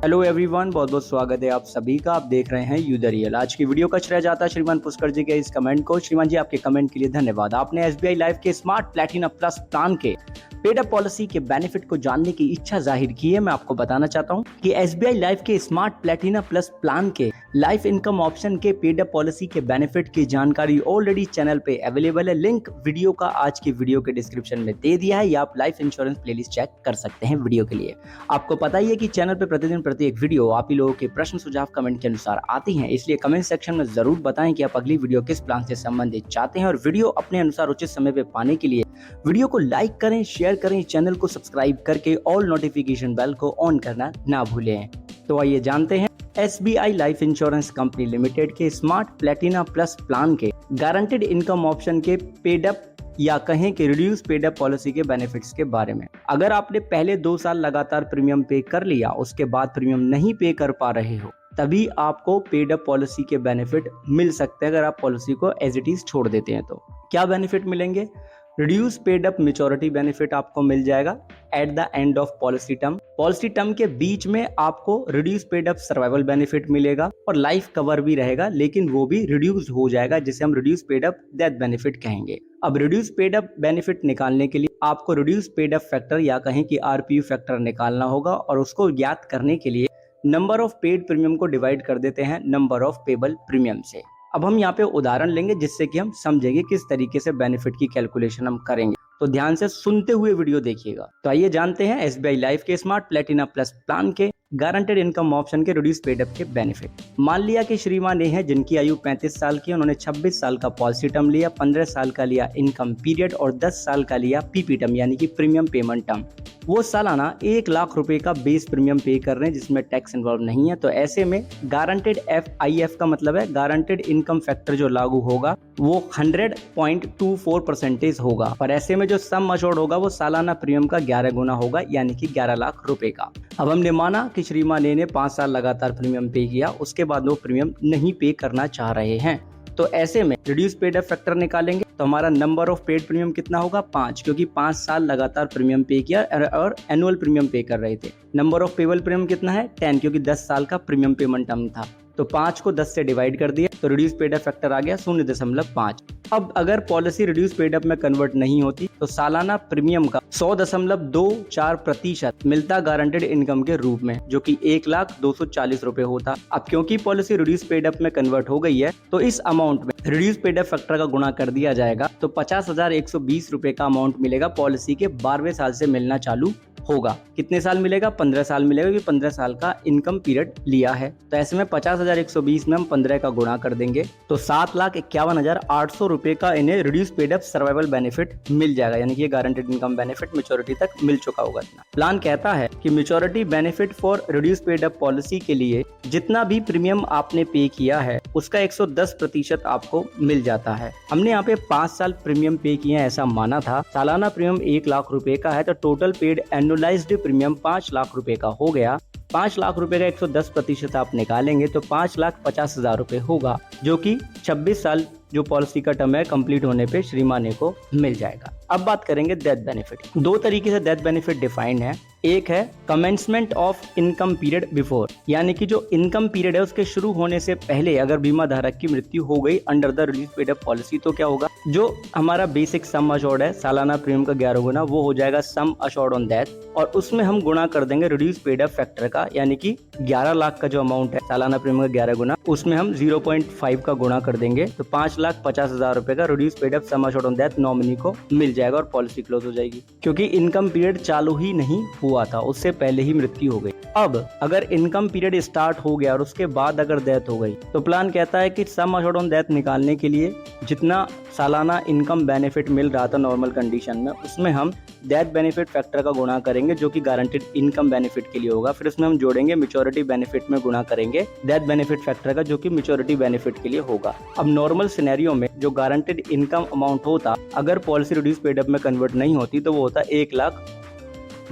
Hello everyone, बहुत बहुत स्वागत है आप सभी का। आप देख रहे हैं यू द रियल। आज की वीडियो का श्रेय जाता है श्रीमान पुष्कर जी के इस कमेंट को। श्रीमान जी, आपके कमेंट के लिए धन्यवाद। आपने एसबीआई लाइफ के स्मार्ट प्लैटिनम प्लस प्लान के पेड अप पॉलिसी के बेनिफिट को जानने की इच्छा जाहिर की है। मैं आपको बताना चाहता हूं कि एसबीआई लाइफ के स्मार्ट प्लैटिनम प्लस प्लान के लाइफ इनकम ऑप्शन के पेड अप पॉलिसी के बेनिफिट की जानकारी ऑलरेडी चैनल पे अवेलेबल है। लिंक वीडियो का आज की वीडियो के डिस्क्रिप्शन में दे दिया है, या आप लाइफ इंश्योरेंस प्लेलिस्ट चेक कर सकते हैं वीडियो के लिए। आपको पता ही है कि चैनल पे प्रतिदिन प्रत्येक वीडियो आप ही लोगों के प्रश्न सुझाव कमेंट के अनुसार आती हैं, इसलिए कमेंट सेक्शन में जरूर बताएं कि आप अगली वीडियो किस प्लान से संबंधित चाहते हैं। और वीडियो अपने अनुसार उचित समय पे पाने के लिए वीडियो को लाइक करें, शेयर करें, चैनल को सब्सक्राइब करके ऑल नोटिफिकेशन बेल को ऑन करना ना भूलें। तो आइए जानते हैं SBI life insurance company limited के स्मार्ट प्लैटिना प्लस प्लान के गारंटेड इनकम ऑप्शन के पेड अप या कहें कि रिड्यूस पेड अप पॉलिसी के बेनिफिट्स के बारे में। अगर आपने पहले 2 साल लगातार प्रीमियम पे कर लिया, उसके बाद प्रीमियम नहीं पे कर पा रहे हो, तभी आपको पेड अप पॉलिसी के बेनिफिट मिल सकते हैं। अगर आप पॉलिसी को एज इट इज छोड़ देते हैं तो क्या बेनिफिट मिलेंगे? Reduce paid up maturity benefit आपको मिल जाएगा at the end of policy term. Policy term के बीच में आपको reduce paid up survival benefit मिलेगा और लाइफ कवर भी रहेगा, लेकिन वो भी रिड्यूस हो जाएगा, जिसे हम reduce paid up death benefit कहेंगे। अब रिड्यूस पेड अप बेनिफिट निकालने के लिए आपको रिड्यूस पेड अप फैक्टर या कहें कि आरपीयू फैक्टर निकालना होगा, और उसको ज्ञात करने के लिए नंबर ऑफ पेड प्रीमियम को डिवाइड कर देते हैं नंबर ऑफ पेबल प्रीमियम से। अब हम यहाँ पे उदाहरण लेंगे जिससे कि हम समझेंगे किस तरीके से बेनिफिट की कैलकुलेशन हम करेंगे, तो ध्यान से सुनते हुए वीडियो देखिएगा। तो आइए जानते हैं एसबीआई लाइफ के स्मार्ट प्लैटिना प्लस प्लान के गारंटेड इनकम ऑप्शन के रिड्यूस पेड अप के बेनिफिट। मान लिया कि श्रीमान ये है जिनकी आयु 35 साल की, उन्होंने 26 साल का पॉलिसी टर्म लिया, 15 साल का लिया इनकम पीरियड और 10 साल का लिया पीपी टर्म यानी कि प्रीमियम पेमेंट टर्म। वो सालाना 1 लाख रुपए का बेस प्रीमियम पे कर रहे हैं जिसमें टैक्स इन्वॉल्व नहीं है। तो ऐसे में गारंटेड FIF का मतलब है गारंटेड इनकम फैक्टर जो लागू होगा वो 100.24% होगा, और ऐसे में जो सम अश्योर्ड होगा वो सालाना प्रीमियम का 11 गुना होगा यानी कि 11 लाख रुपए का। अब हमने माना कि श्रीमान ने 5 साल लगातार प्रीमियम पे किया, उसके बाद वो प्रीमियम नहीं पे करना चाह रहे हैं, तो ऐसे में रिड्यूस पेड अप फैक्टर निकालेंगे तो हमारा नंबर ऑफ पेड प्रीमियम कितना होगा? 5, क्योंकि 5 साल लगातार प्रीमियम पे किया और एनुअल प्रीमियम पे कर रहे थे। नंबर ऑफ पेबल प्रीमियम कितना है? 10, क्योंकि 10 साल का प्रीमियम पेमेंट टर्म था। तो 5 को 10 से डिवाइड कर दिया तो रिड्यूस पेड अप फैक्टर आ गया 0.5। अब अगर पॉलिसी रिड्यूस पेड अप में कन्वर्ट नहीं होती तो सालाना प्रीमियम का 100.24% मिलता गारंटेड इनकम के रूप में, जो कि 1,240,000 रुपए होता। अब क्योंकि पॉलिसी रिड्यूस पेड अप में कन्वर्ट हो गई है तो इस अमाउंट में रिड्यूस पेड अप फैक्टर का गुणा कर दिया जाएगा, तो 50,120 रुपए का अमाउंट मिलेगा। पॉलिसी के 12वें साल से मिलना चालू होगा। कितने साल मिलेगा? 15 साल मिलेगा, क्योंकि 15 साल का इनकम पीरियड लिया है। तो ऐसे में 50,120 में हम 15 का गुणा कर देंगे तो 7,51,800 रुपए का इन्हें reduce paid up survival benefit मिल जाएगा, यानी कि ये गारंटेड इनकम बेनिफिट मैच्योरिटी तक मिल चुका होगा। प्लान कहता है कि maturity benefit for reduce paid up policy के लिए जितना भी प्रीमियम आपने पे किया है उसका 110% आपको मिल जाता है। हमने यहाँ पे 5 साल प्रीमियम पे किए हैं ऐसा माना था। सालाना प्रीमियम 1 लाख रुपए का है, तो total paid annualised premium 5 lakh रुपए का हो गया। 5 लाख रुपए का 110% आप निकालेंगे तो 5,50,000 रुपए होगा, जो कि 26 साल जो पॉलिसी का टर्म है कंप्लीट होने पे श्रीमाने को मिल जाएगा। अब बात करेंगे डेथ बेनिफिट। 2 तरीके से डेथ बेनिफिट डिफाइंड है। एक है commencement of income period before, यानी कि जो इनकम पीरियड है उसके शुरू होने से पहले अगर बीमा धारक की मृत्यु हो गई under the reduce paid up policy, तो क्या होगा? जो हमारा बेसिक सम अश्योर्ड है सालाना प्रीमियम का 11 गुना, वो हो जाएगा सम अश्योर्ड ऑन डेथ, और उसमें हम गुणा कर देंगे रिड्यूस पेड अप फैक्टर का, यानी कि 11 लाख का जो अमाउंट है सालाना प्रीमियम का 11 गुना, उसमें हम 0.5 का गुणा कर देंगे तो 5,50,000 रुपए का reduce paid up sum assured on death nominee को मिल जाएगा और पॉलिसी क्लोज हो जाएगी, क्योंकि इनकम पीरियड चालू ही नहीं हुआ था, उससे पहले ही मृत्यु हो गई। अब अगर इनकम पीरियड स्टार्ट हो गया और उसके बाद अगर डेथ हो गई तो प्लान कहता है कि सम अश्योर्ड ऑन डेथ निकालने के लिए जितना सालाना इनकम बेनिफिट मिल रहा था नॉर्मल कंडीशन में, उसमें हम डेथ बेनिफिट फैक्टर का गुणा करेंगे जो कि गारंटेड इनकम बेनिफिट के लिए होगा। फिर उसमें हम जोड़ेंगे मैच्योरिटी बेनिफिट में गुणा करेंगे डेथ बेनिफिट फैक्टर का, जो कि मैच्योरिटी बेनिफिट के लिए होगा। अब नॉर्मल सिनेरियो में जो गारंटेड इनकम अमाउंट होता अगर पॉलिसी रिड्यूस पेड अप में कन्वर्ट नहीं होती तो वो होता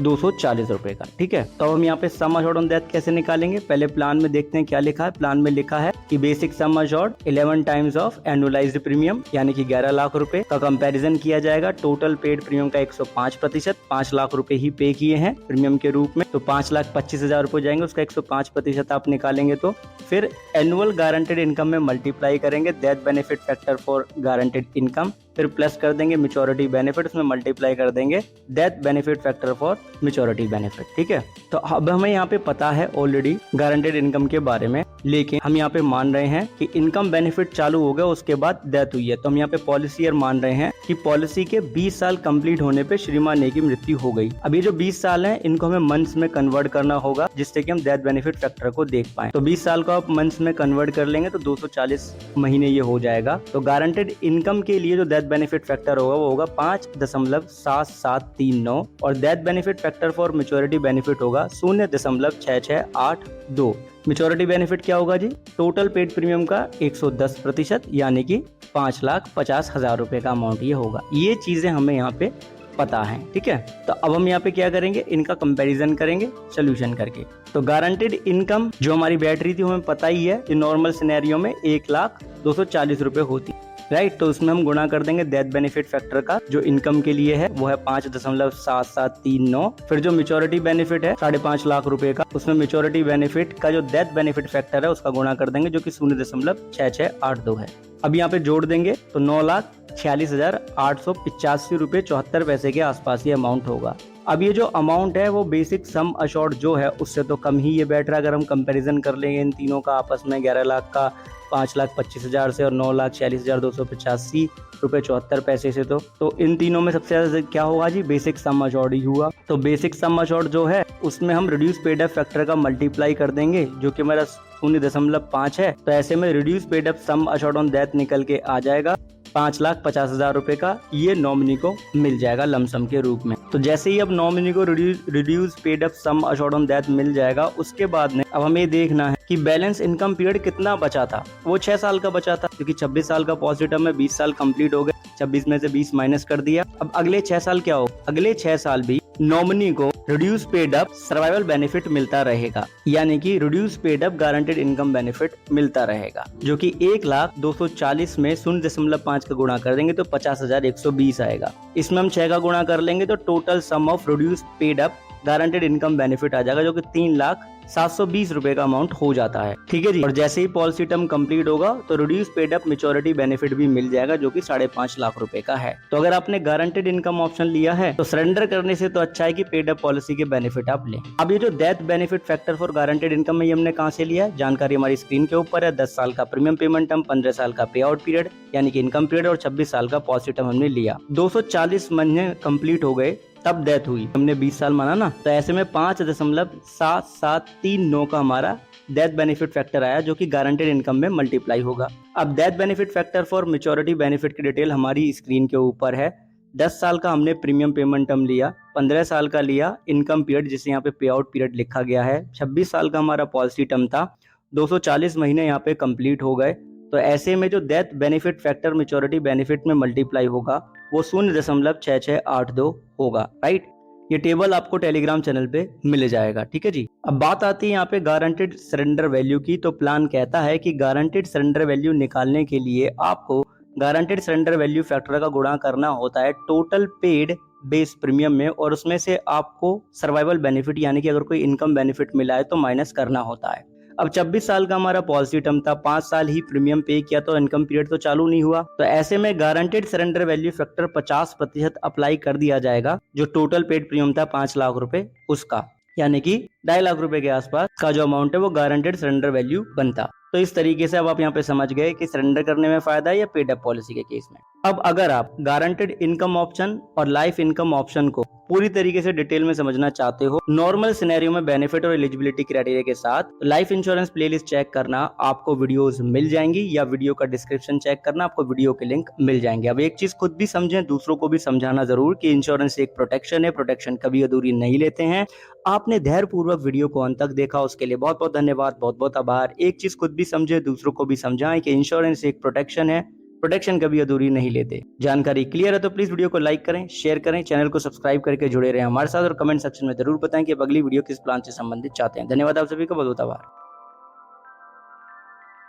240 रुपए का। ठीक है, तो हम यहाँ पे सम अश्योर्ड ऑन डेथ कैसे निकालेंगे, पहले प्लान में देखते हैं क्या लिखा है। प्लान में लिखा है कि basic sum assured 11 times of annualised premium यानी कि 11 लाख रुपए का कंपैरिजन किया जाएगा। टोटल पेड प्रीमियम का 105%, 5 लाख रुपए ही पे किए हैं प्रीमियम के रूप में, तो 5,25,000 रुपए जाएंगे, उसका 105% आप निकालेंगे। तो फिर एनुअल गारंटेड इनकम में मल्टीप्लाई करेंगे death benefit factor for guaranteed income, फिर प्लस कर देंगे मैच्योरिटी बेनिफिट, उसमें मल्टीप्लाई कर देंगे death benefit factor for maturity benefit. ठीक है, तो अब हमें यहाँ पे पता है ऑलरेडी गारंटेड इनकम के बारे में, लेकिन हम यहाँ पे मान रहे हैं कि इनकम बेनिफिट चालू हो गया उसके बाद डेथ हुई है, तो हम यहाँ पे पॉलिसी ईयर मान रहे हैं कि पॉलिसी के 20 साल कंप्लीट होने पे श्रीमान ए की मृत्यु हो गई। अब ये जो 20 साल हैं इनको हमें मंथ्स में कन्वर्ट करना होगा जिससे कि हम डेथ बेनिफिट फैक्टर को देख पाए। तो 20 साल को आप मंथ्स में कन्वर्ट कर लेंगे तो 240 महीने ये हो जाएगा। तो गारंटेड इनकम के लिए जो डेथ बेनिफिट फैक्टर होगा वो होगा 5.7739 और death benefit factor for maturity benefit होगा 0.6682। मैच्योरिटी बेनिफिट क्या होगा जी, टोटल पेड प्रीमियम का 110% यानी कि 5,50,000 रुपए का अमाउंट ये होगा। ये चीजें हमें यहाँ पे पता है। ठीक है, तो अब हम यहाँ पे क्या करेंगे, इनका कंपैरिजन करेंगे सोल्यूशन करके। तो गारंटेड इनकम जो हमारी बैटरी थी हमें पता ही है कि नॉर्मल सिनेरियो में 1,02,40 रुपए होती, राइट। तो उसमें हम गुणा कर देंगे डेथ बेनिफिट फैक्टर का जो इनकम के लिए है वो है 5.7739, फिर जो मैच्योरिटी बेनिफिट है 5.5 लाख रुपए का, उसमें मैच्योरिटी बेनिफिट का जो डेथ बेनिफिट फैक्टर है उसका गुणा कर देंगे जो कि 0.6682 है। अब यहाँ पे जोड़ देंगे तो 9,46,885 रुपए 74 पैसे के आसपास ये अमाउंट होगा। अब ये जो अमाउंट है वो बेसिक सम अश्योर्ड जो है उससे तो कम ही ये बैठ रहा है। अगर हम कंपैरिजन कर लेंगे इन तीनों का आपस में, 11 लाख का 5,25,000 से और 9,46,285 रुपए 74 पैसे से, तो इन तीनों में सबसे ज्यादा क्या होगा जी, बेसिक सम अश्योर्ड ही हुआ। तो बेसिक सम अश्योर्ड जो है उसमें हम रिड्यूस पेड अप फैक्टर का मल्टीप्लाई कर देंगे जो कि मेरा 0.5 है। तो ऐसे में reduce paid up sum assured on death निकल के आ जाएगा 5,50,000 रुपए का, ये नॉमिनी को मिल जाएगा लमसम के रूप में। तो जैसे ही अब नॉमिनी को reduce paid up sum assured on death मिल जाएगा, उसके बाद में अब हमें देखना है कि बैलेंस इनकम पीरियड कितना बचा था। वो 6 साल का बचा था क्योंकि 26 साल का पॉजिटिव में 20 साल कंप्लीट हो गए, 26 में से 20 माइनस कर दिया। अब अगले 6 साल क्या हो, अगले 6 साल भी नॉमिनी को reduce paid up survival benefit मिलता रहेगा, यानी कि reduce paid up guaranteed income benefit मिलता रहेगा जो कि 1,02,40 में 0.5 का गुणा कर देंगे तो 50,120 आएगा। इसमें हम 6 का गुणा कर लेंगे तो total sum of reduce paid up guaranteed income benefit आ जाएगा जो कि 3,0720 रुपए का अमाउंट हो जाता है। ठीक है जी, और जैसे ही पॉलिसी टर्म कंप्लीट होगा तो reduce paid up maturity benefit भी मिल जाएगा जो कि 5.5 लाख रुपए का है। तो अगर आपने गारंटेड इनकम ऑप्शन लिया है तो सरेंडर करने से तो अच्छा है कि पेड अप पॉलिसी के बेनिफिट आप लें। अब ये जो death benefit factor for guaranteed income है ये हमने कहाँ से लिया है, जानकारी हमारी स्क्रीन के ऊपर है। 10 साल का प्रीमियम पेमेंट टर्म, 15 साल का पे आउट पीरियड यानी कि इनकम पीरियड और 26 साल का पॉलिसी टर्म हमने लिया। 240 महीने कंप्लीट हो गए तब डेथ हुई, हमने 20 साल माना ना, तो ऐसे में 5.7739 का हमारा डेथ बेनिफिट फैक्टर आया जो कि गारंटेड इनकम में मल्टीप्लाई होगा। अब death benefit factor for maturity benefit की डिटेल हमारी स्क्रीन के ऊपर है। 10 साल का हमने प्रीमियम पेमेंट टर्म लिया, 15 साल का लिया इनकम पीरियड जिसे यहाँ पे पे आउट पीरियड लिखा गया है, 26 साल का हमारा पॉलिसी टर्म था, 240 महीने यहाँ पे कंप्लीट हो गए। तो ऐसे में जो death benefit factor maturity benefit में मल्टीप्लाई होगा वो 0.6682 होगा, राइट। ये टेबल आपको टेलीग्राम चैनल पे मिल जाएगा। ठीक है जी, अब बात आती है यहाँ पे गारंटेड सरेंडर वैल्यू की। तो प्लान कहता है कि गारंटेड सरेंडर वैल्यू निकालने के लिए आपको गारंटेड सरेंडर वैल्यू फैक्टर का गुणा करना होता है टोटल पेड बेस प्रीमियम में, और उसमें से आपको सर्वाइवल बेनिफिट यानी कि अगर कोई इनकम बेनिफिट मिला है तो माइनस करना होता है। अब 26 साल का हमारा पॉलिसी टर्म था, 5 साल ही प्रीमियम पे किया तो इनकम पीरियड तो चालू नहीं हुआ। तो ऐसे में guaranteed surrender value factor 50% apply कर दिया जाएगा जो टोटल पेड प्रीमियम था 5 लाख रुपए उसका, यानी कि 2.5 लाख रुपए के आसपास का जो अमाउंट है वो गारंटेड सरेंडर वैल्यू बनता। तो इस तरीके से अब आप यहाँ पे समझ गए कि सरेंडर करने में फायदा है या पेड अप पॉलिसी के केस में। अब अगर आप गारंटेड इनकम ऑप्शन और लाइफ इनकम ऑप्शन को पूरी तरीके से डिटेल में समझना चाहते हो नॉर्मल सिनेरियो में बेनिफिट और एलिजिबिलिटी क्राइटेरिया के साथ, लाइफ इंश्योरेंस प्लेलिस्ट चेक करना, आपको वीडियोस मिल जाएंगी, या वीडियो का डिस्क्रिप्शन चेक करना, आपको वीडियो के लिंक मिल जाएंगे। अब एक चीज खुद भी समझें, दूसरों को भी समझाना जरूर कि इंश्योरेंस एक प्रोटेक्शन है, प्रोटेक्शन कभी अधूरी नहीं लेते हैं। आपने धैर्यपूर्वक वीडियो को अंत तक देखा उसके लिए बहुत बहुत धन्यवाद, बहुत बहुत आभार। एक चीज खुद भी समझे, दूसरों को भी समझाएं कि इंश्योरेंस एक प्रोटेक्शन है, प्रोटेक्शन कभी अधूरी नहीं लेते। जानकारी क्लियर है तो प्लीज वीडियो को लाइक करें, शेयर करें, चैनल को सब्सक्राइब करके जुड़े रहें हमारे साथ और कमेंट सेक्शन में जरूर बताएं कि अब अगली वीडियो किस प्लान से संबंधित चाहते हैं। धन्यवाद आप सभी का, बहुत बहुत आभार।